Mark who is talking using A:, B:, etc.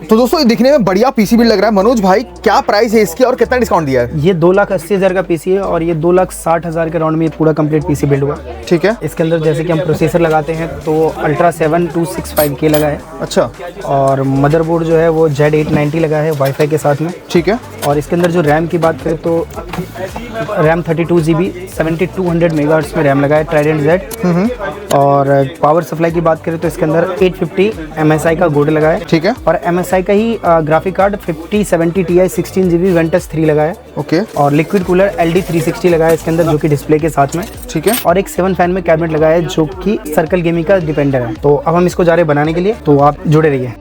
A: तो दोस्तों ये दिखने में बढ़िया पीसी बिल्ड लग रहा है। मनोज भाई क्या प्राइस है इसकी और कितना डिस्काउंट दिया है?
B: ये 2,80,000 का पीसी है और ये 2,60,000 के राउंड में ये पूरा कंप्लीट पीसी बिल्ड हुआ।
A: ठीक है।
B: इसके अंदर जैसे कि हम प्रोसेसर लगाते हैं तो अल्ट्रा 7265K लगा है।
A: अच्छा।
B: और मदरबोर्ड जो है वो Z890 लगा है वाईफाई के साथ में।
A: ठीक है।
B: और इसके अंदर जो रैम की बात करें तो रैम 32 GB 7200 मेगाहर्ट्ज़ में रैम लगा है ट्राइडेंट Z। और पावर सप्लाई की बात करें तो इसके अंदर 850 MSI का बोर्ड लगा है।
A: ठीक है।
B: और MSI का ही graphic card 5070 Ti 16 GB Ventus 3 लगा है।
A: ओके।
B: और लिक्विड कूलर LD 360 लगा है इसके अंदर जो कि डिस्प्ले के साथ में।
A: ठीक है।
B: और एक 7 फैन में कैबिनेट लगा है जो कि सर्कल गेमिंग का डिपेंडर है। तो अब हम इसको जा रहे हैं बनाने के लिए, तो आप जुड़े रहिए।